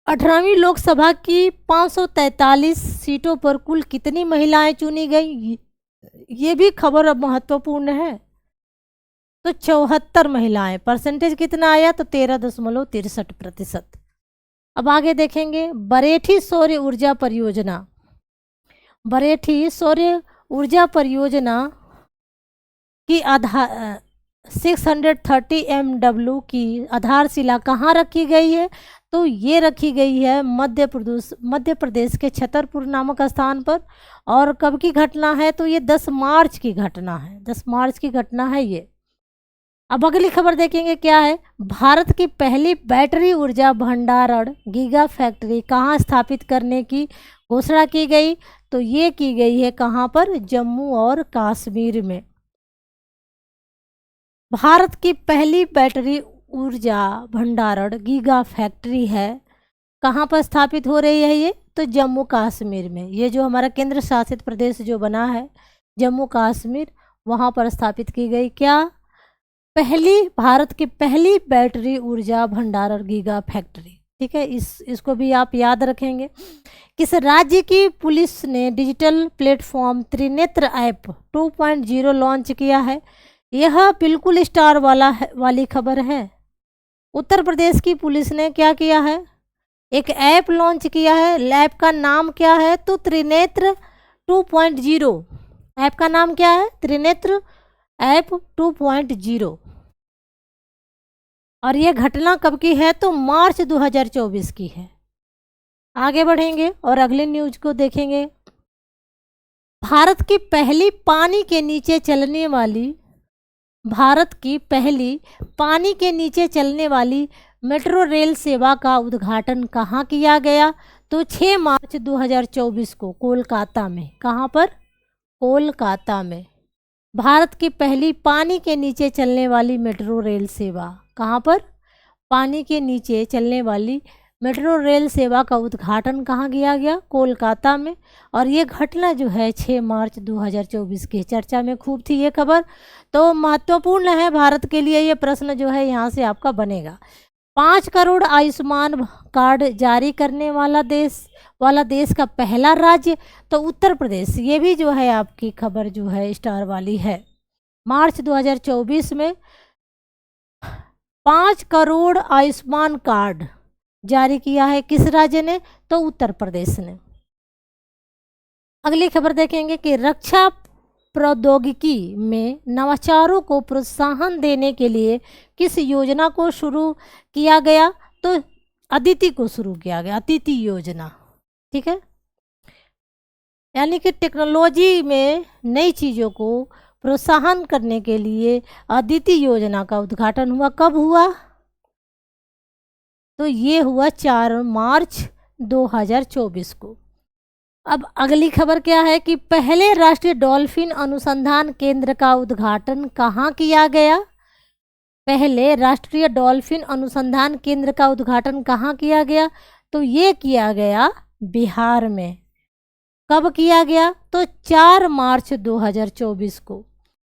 Speaker 1: 18वीं लोकसभा की 543 सीटों पर कुल कितनी महिलाएं चुनी गई, ये भी खबर अब महत्वपूर्ण है। तो 74 महिलाएं, परसेंटेज कितना आया, तो 13.63%। अब आगे देखेंगे बरेठी सौर ऊर्जा परियोजना। बरेठी सौर ऊर्जा परियोजना की 630 MW की आधारशिला कहाँ रखी गई है, तो ये रखी गई है मध्य प्रदेश के छतरपुर नामक स्थान पर। और कब की घटना है, तो ये 10 मार्च की घटना है, 10 मार्च की घटना है ये। अब अगली खबर देखेंगे क्या है, भारत की पहली बैटरी ऊर्जा भंडारण गीगा फैक्ट्री कहाँ स्थापित करने की घोषणा की गई, तो ये की गई है कहाँ पर, जम्मू और कश्मीर में। भारत की पहली बैटरी ऊर्जा भंडारण गीगा फैक्ट्री है, कहाँ पर स्थापित हो रही है ये, तो जम्मू कश्मीर में। ये जो हमारा केंद्र शासित प्रदेश जो बना है जम्मू कश्मीर, वहाँ पर स्थापित की गई क्या, भारत की पहली बैटरी ऊर्जा भंडारण गीगा फैक्ट्री, ठीक है। इसको भी आप याद रखेंगे। किस राज्य की पुलिस ने digital platform Trinetra app 2.0 launch किया है, यह बिल्कुल स्टार वाली खबर है। उत्तर प्रदेश की पुलिस ने क्या किया है, एक ऐप लॉन्च किया है। ऐप का नाम क्या है, तो त्रिनेत्र 2.0। ऐप का नाम क्या है, त्रिनेत्र ऐप 2.0। और ये घटना कब की है, तो मार्च 2024 की है। आगे बढ़ेंगे और अगले न्यूज को देखेंगे। भारत की पहली पानी के नीचे चलने वाली मेट्रो रेल सेवा का उद्घाटन कहाँ किया गया, तो 6 मार्च 2024 को कोलकाता में। कहाँ पर, कोलकाता में। भारत की पहली पानी के नीचे चलने वाली मेट्रो रेल सेवा, कहाँ पर, पानी के नीचे चलने वाली मेट्रो रेल सेवा का उद्घाटन कहाँ किया गया, कोलकाता में। और ये घटना जो है 6 मार्च 2024 की, चर्चा में खूब थी ये खबर, तो महत्वपूर्ण है भारत के लिए। ये प्रश्न जो है यहाँ से आपका बनेगा। 5 करोड़ आयुष्मान कार्ड जारी करने वाला देश का पहला राज्य, तो उत्तर प्रदेश। ये भी जो है आपकी खबर जो है स्टार वाली है। मार्च 2024 में 5 करोड़ आयुष्मान कार्ड जारी किया है किस राज्य ने, तो उत्तर प्रदेश ने। अगली खबर देखेंगे कि रक्षा प्रौद्योगिकी में नवाचारों को प्रोत्साहन देने के लिए किस योजना को शुरू किया गया, तो अदिति को शुरू किया गया, अदिति योजना, ठीक है। यानी कि टेक्नोलॉजी में नई चीज़ों को प्रोत्साहन करने के लिए अदिति योजना का उद्घाटन हुआ। कब हुआ, तो ये हुआ 4 मार्च 2024 को। अब अगली खबर क्या है कि पहले राष्ट्रीय डॉल्फिन अनुसंधान केंद्र का उद्घाटन कहाँ किया गया। पहले राष्ट्रीय डॉल्फिन अनुसंधान केंद्र का उद्घाटन कहाँ किया गया, तो ये किया गया बिहार में। कब किया गया, तो 4 मार्च 2024 को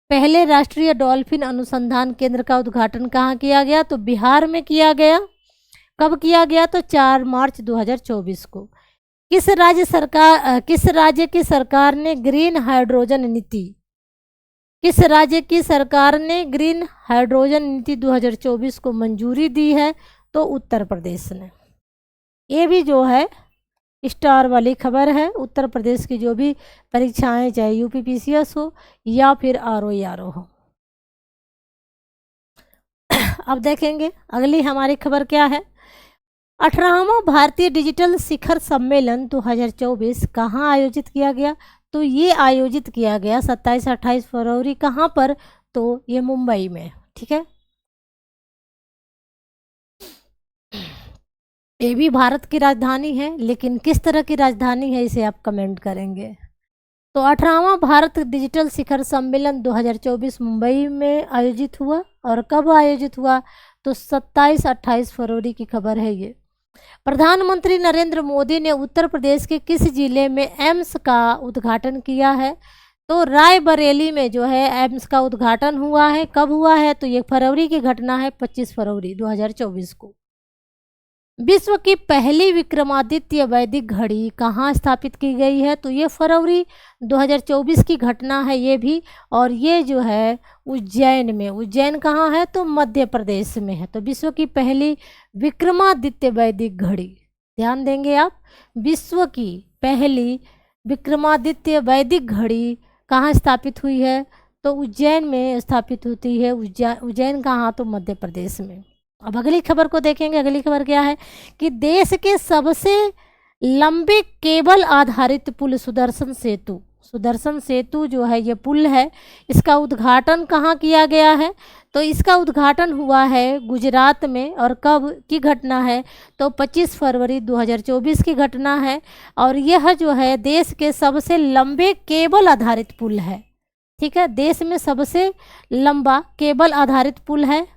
Speaker 1: पहले राष्ट्रीय डॉल्फिन अनुसंधान केंद्र का उद्घाटन कहाँ किया गया, तो बिहार में किया गया। कब किया गया, तो 4 मार्च 2024 को। किस राज्य की सरकार ने ग्रीन हाइड्रोजन नीति 2024 को मंजूरी दी है, तो उत्तर प्रदेश ने। ये भी जो है स्टार वाली खबर है। उत्तर प्रदेश की जो भी परीक्षाएं, चाहे यूपीपीसीएस हो या फिर आरओ हो। अब देखेंगे अगली हमारी खबर क्या है। 18वां भारतीय डिजिटल शिखर सम्मेलन 2024 कहाँ आयोजित किया गया, तो ये आयोजित किया गया 27-28 फरवरी। कहाँ पर, तो ये मुंबई में, ठीक है। ये भी भारत की राजधानी है, लेकिन किस तरह की राजधानी है इसे आप कमेंट करेंगे। तो 18वां भारत डिजिटल शिखर सम्मेलन 2024 मुंबई में आयोजित हुआ, और कब आयोजित हुआ, तो 27-28 फरवरी की खबर है ये। प्रधानमंत्री नरेंद्र मोदी ने उत्तर प्रदेश के किस जिले में एम्स का उद्घाटन किया है, तो रायबरेली में जो है एम्स का उद्घाटन हुआ है। कब हुआ है, तो ये फरवरी की घटना है, 25 फरवरी 2024 को। विश्व की पहली विक्रमादित्य वैदिक घड़ी कहाँ स्थापित की गई है, तो ये फरवरी 2024 की घटना है ये भी, और ये जो है उज्जैन में। उज्जैन कहाँ है, तो मध्य प्रदेश में है। तो विश्व की पहली विक्रमादित्य वैदिक घड़ी, ध्यान देंगे आप, विश्व की पहली विक्रमादित्य वैदिक घड़ी कहाँ स्थापित हुई है, तो उज्जैन में स्थापित होती है। उज्जैन कहाँ, तो मध्य प्रदेश में। अब अगली खबर को देखेंगे। अगली खबर क्या है कि देश के सबसे लंबे केबल आधारित पुल सुदर्शन सेतु, सुदर्शन सेतु जो है ये पुल है, इसका उद्घाटन कहाँ किया गया है, तो इसका उद्घाटन हुआ है गुजरात में। और कब की घटना है, तो 25 फरवरी 2024 की घटना है। और यह जो है देश के सबसे लंबे केबल आधारित पुल है। ठीक है, देश में सबसे लंबा केबल आधारित पुल है।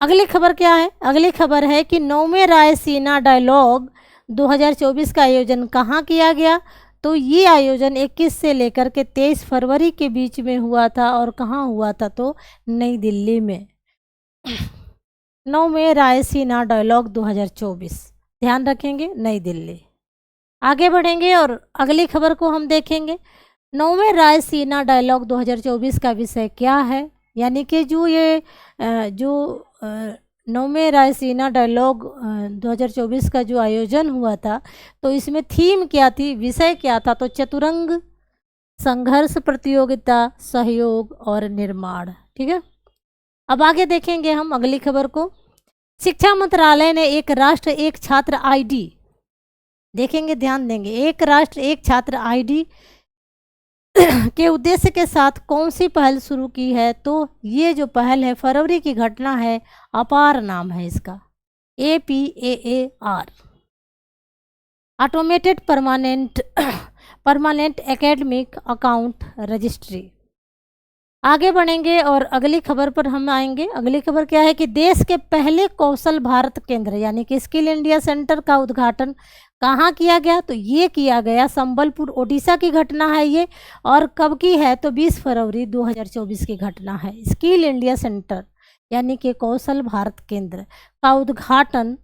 Speaker 1: अगली खबर क्या है, अगली खबर है कि 9वें रायसीना डायलॉग 2024 का आयोजन कहाँ किया गया, तो ये आयोजन 21 से लेकर के 23 फरवरी के बीच में हुआ था। और कहाँ हुआ था, तो नई दिल्ली में। 9वें रायसीना डायलॉग 2024, ध्यान रखेंगे, नई दिल्ली। आगे बढ़ेंगे और अगली खबर को हम देखेंगे। 9वें रायसीना डायलॉग 2024 का विषय क्या है, यानी कि जो ये जो 9वें रायसीना डायलॉग 2024 का जो आयोजन हुआ था, तो इसमें थीम क्या थी, विषय क्या था, तो चतुरंग, संघर्ष, प्रतियोगिता, सहयोग और निर्माण। ठीक है, अब आगे देखेंगे हम अगली खबर को। शिक्षा मंत्रालय ने एक राष्ट्र एक छात्र आईडी, देखेंगे, ध्यान देंगे, एक राष्ट्र एक छात्र आईडी के उद्देश्य के साथ कौन सी पहल शुरू की है, तो ये जो पहल है फरवरी की घटना है, अपार नाम है इसका, APAAR, automated permanent academic account registry. आगे बढ़ेंगे और अगली खबर पर हम आएंगे। अगली खबर क्या है कि देश के पहले कौशल भारत केंद्र यानी कि स्किल इंडिया सेंटर का उद्घाटन कहाँ किया गया, तो ये किया गया संबलपुर, ओडिशा की घटना है ये। और कब की है, तो 20 फरवरी 2024 की घटना है। स्किल इंडिया सेंटर यानी कि कौशल भारत केंद्र का उद्घाटन,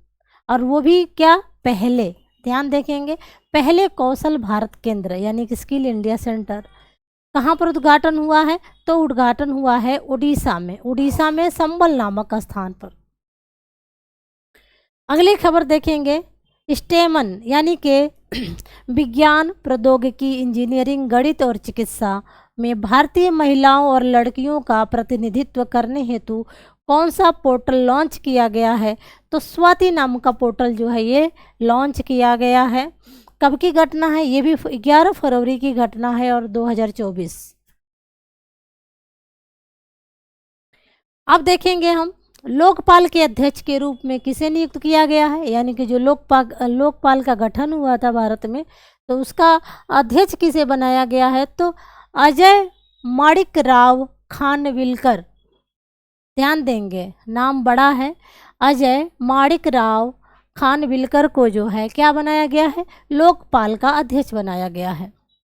Speaker 1: और वो भी क्या, पहले, ध्यान देखेंगे, पहले कौशल भारत केंद्र यानी कि स्किल इंडिया सेंटर कहाँ पर उद्घाटन हुआ है, तो उद्घाटन हुआ है उड़ीसा में, उड़ीसा में संबल नामक स्थान पर। अगली खबर देखेंगे, स्टेमन यानी कि विज्ञान, प्रौद्योगिकी, इंजीनियरिंग, गणित और चिकित्सा में भारतीय महिलाओं और लड़कियों का प्रतिनिधित्व करने हेतु कौन सा पोर्टल लॉन्च किया गया है, तो स्वाति नाम का पोर्टल जो है ये लॉन्च किया गया है। कब की घटना है, ये भी 11 फरवरी की घटना है और 2024। अब देखेंगे हम लोकपाल के अध्यक्ष के रूप में किसे नियुक्त किया गया है, यानी कि जो लोकपाल का गठन हुआ था भारत में, तो उसका अध्यक्ष किसे बनाया गया है, तो अजय माणिक राव खानविलकर, ध्यान देंगे, नाम बड़ा है, अजय माणिक राव खानविलकर को जो है क्या बनाया गया है, लोकपाल का अध्यक्ष बनाया गया है।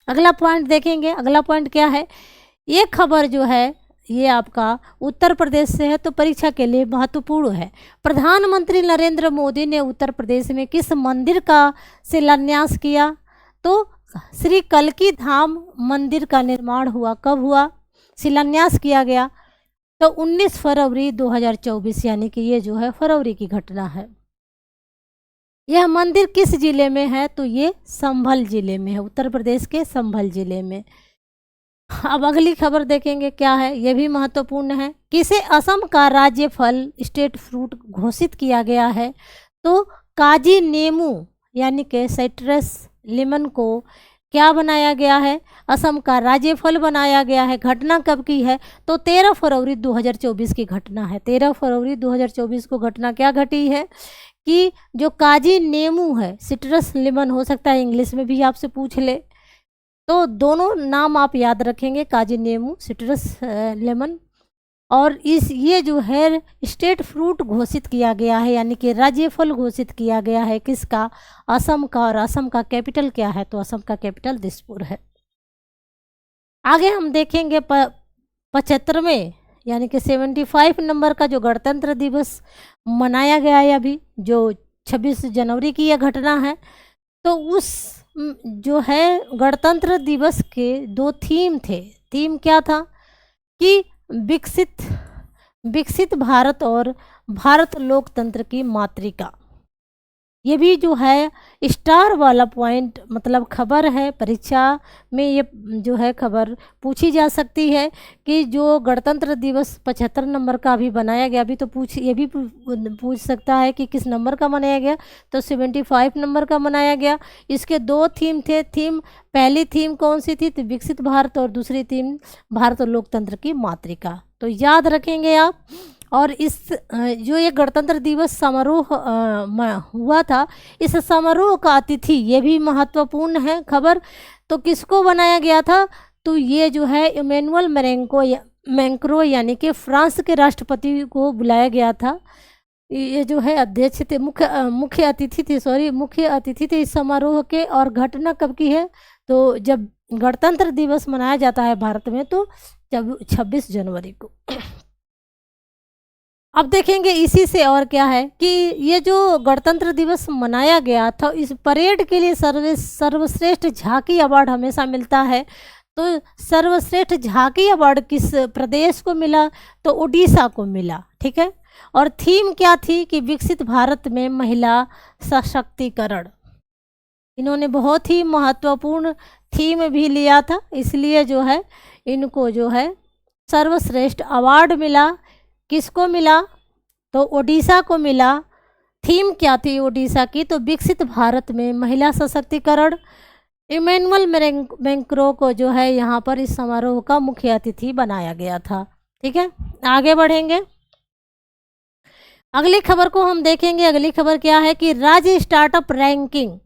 Speaker 1: अगला पॉइंट देखेंगे। अगला पॉइंट क्या है, ये खबर जो है ये आपका उत्तर प्रदेश से है, तो परीक्षा के लिए महत्वपूर्ण है। प्रधानमंत्री नरेंद्र मोदी ने उत्तर प्रदेश में किस मंदिर का शिलान्यास किया, तो श्री कल्की धाम मंदिर का निर्माण हुआ। कब हुआ, शिलान्यास किया गया, तो 19 फरवरी 2024, यानी कि ये जो है फरवरी की घटना है। यह मंदिर किस जिले में है, तो ये संभल जिले में है, उत्तर प्रदेश के संभल जिले में। अब अगली खबर देखेंगे क्या है, यह भी महत्वपूर्ण है। किसे असम का राज्य फल स्टेट फ्रूट घोषित किया गया है, तो काजी नेमू यानी कि साइट्रस लेमन को क्या बनाया गया है? असम का राज्यफल बनाया गया है। घटना कब की है? तो 13 फरवरी 2024 की घटना है। 13 फरवरी 2024 को घटना क्या घटी है कि जो काजी नेमू है, सिट्रस लेमन हो सकता है इंग्लिश में भी आपसे पूछ ले, तो दोनों नाम आप याद रखेंगे, काजी नेमू, सिट्रस लेमन। और इस ये जो है स्टेट फ्रूट घोषित किया गया है, यानी कि राज्य फल घोषित किया गया है किसका? असम का। और असम का कैपिटल क्या है? तो असम का कैपिटल दिसपुर है। आगे हम देखेंगे 75वें यानी कि 75 नंबर का जो गणतंत्र दिवस मनाया गया है अभी, जो 26 जनवरी की यह घटना है। तो उस जो है गणतंत्र दिवस के 2 थीम थे। थीम क्या था कि विकसित भारत और भारत लोकतंत्र की मातृका। ये भी जो है स्टार वाला पॉइंट, मतलब खबर है, परीक्षा में ये जो है खबर पूछी जा सकती है कि जो गणतंत्र दिवस 75 नंबर का अभी बनाया गया, अभी तो ये भी पूछ सकता है कि किस नंबर का मनाया गया, तो 75 नंबर का मनाया गया। इसके 2 थीम थे। पहली थीम कौन सी थी? तो विकसित भारत, और दूसरी थीम भारत और लोकतंत्र की मातृका। तो याद रखेंगे आप। और इस जो ये गणतंत्र दिवस समारोह हुआ था, इस समारोह का अतिथि, ये भी महत्वपूर्ण है खबर, तो किसको बनाया गया था? तो ये जो है इमैनुअल मैक्रों यानी कि फ्रांस के राष्ट्रपति को बुलाया गया था। ये जो है अध्यक्ष थे, मुख्य अतिथि थे इस समारोह के। और घटना कब की है? तो जब गणतंत्र दिवस मनाया जाता है भारत में, तो जब 26 जनवरी को। अब देखेंगे इसी से और क्या है कि ये जो गणतंत्र दिवस मनाया गया था, इस परेड के लिए सर्वश्रेष्ठ झांकी अवार्ड हमेशा मिलता है। तो सर्वश्रेष्ठ झांकी अवार्ड किस प्रदेश को मिला? तो उड़ीसा को मिला। ठीक है। और थीम क्या थी कि विकसित भारत में महिला सशक्तिकरण। इन्होंने बहुत ही महत्वपूर्ण थीम भी लिया था, इसलिए जो है इनको जो है सर्वश्रेष्ठ अवार्ड मिला। किसको मिला? तो ओडिशा को मिला। थीम क्या थी ओडिशा की? तो विकसित भारत में महिला सशक्तिकरण। इमैनुअल मैक्रों को जो है यहाँ पर इस समारोह का मुख्य अतिथि बनाया गया था। ठीक है, आगे बढ़ेंगे। अगली खबर को हम देखेंगे। अगली खबर क्या है कि राज्य startup ranking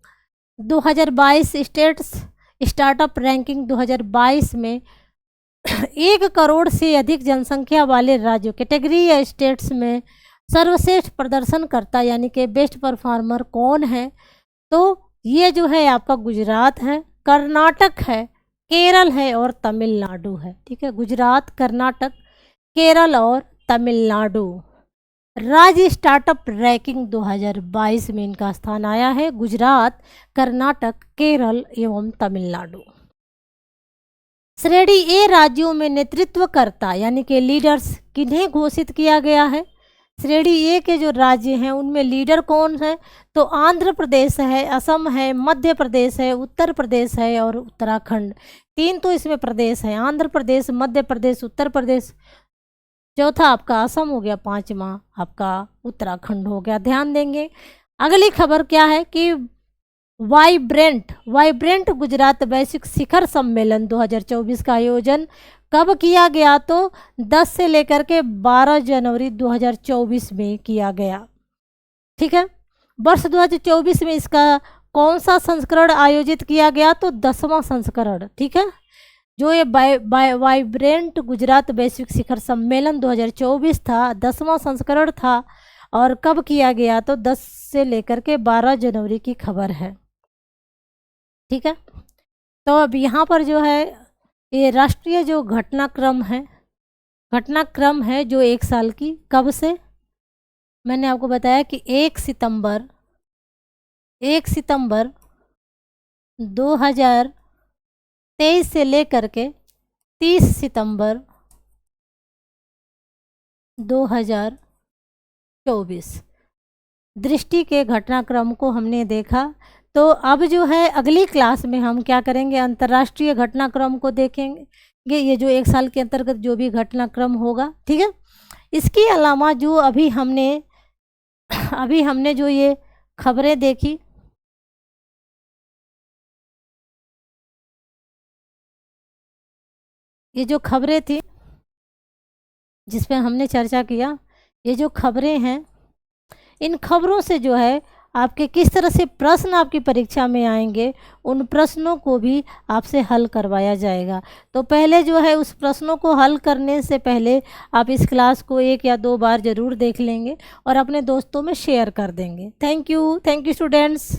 Speaker 1: 2022, states startup ranking 2022 में 1 करोड़ से अधिक जनसंख्या वाले राज्यों, कैटेगरी या स्टेट्स में सर्वश्रेष्ठ प्रदर्शनकर्ता यानी कि बेस्ट परफॉर्मर कौन है? तो ये जो है आपका गुजरात है, कर्नाटक है, केरल है और तमिलनाडु है। ठीक है, गुजरात, कर्नाटक, केरल और तमिलनाडु। राज्य स्टार्टअप रैंकिंग 2022 में इनका स्थान आया है गुजरात, कर्नाटक, केरल एवं तमिलनाडु। श्रेणी ए राज्यों में नेतृत्वकर्ता यानी कि लीडर्स किन्हें घोषित किया गया है? श्रेणी ए के जो राज्य हैं उनमें लीडर कौन है? तो आंध्र प्रदेश है, असम है, मध्य प्रदेश है, उत्तर प्रदेश है और उत्तराखंड। 3 तो इसमें प्रदेश हैं, आंध्र प्रदेश, मध्य प्रदेश, उत्तर प्रदेश। चौथा आपका असम हो गया, 5वां आपका उत्तराखंड हो गया। ध्यान देंगे। अगली खबर क्या है कि वाइब्रेंट गुजरात वैश्विक शिखर सम्मेलन 2024 का आयोजन कब किया गया? तो 10 से लेकर के 12 जनवरी 2024 में किया गया। ठीक है, वर्ष 2024 में इसका कौन सा संस्करण आयोजित किया गया? तो 10वां संस्करण। ठीक है, जो ये वाइब्रेंट गुजरात वैश्विक शिखर सम्मेलन 2024 था, 10वां संस्करण था। और कब किया गया? तो 10 से लेकर के 12 जनवरी की खबर है। ठीक है, तो अब यहाँ पर जो है ये राष्ट्रीय जो घटनाक्रम है जो 1 साल की, कब से? मैंने आपको बताया कि 1 सितंबर 2023 से लेकर के 30 सितंबर 2024 दृष्टि के घटनाक्रम को हमने देखा। तो अब जो है अगली क्लास में हम क्या करेंगे? अंतर्राष्ट्रीय घटनाक्रम को देखेंगे, ये जो 1 साल के अंतर्गत जो भी घटनाक्रम होगा। ठीक है, इसके अलावा जो अभी हमने जो ये खबरें देखी, ये जो खबरें थी जिस पे हमने चर्चा किया, ये जो खबरें हैं, इन खबरों से जो है आपके किस तरह से प्रश्न आपकी परीक्षा में आएंगे, उन प्रश्नों को भी आपसे हल करवाया जाएगा। तो पहले जो है उस प्रश्नों को हल करने से पहले आप इस क्लास को 1 या 2 बार ज़रूर देख लेंगे और अपने दोस्तों में शेयर कर देंगे। Thank you students.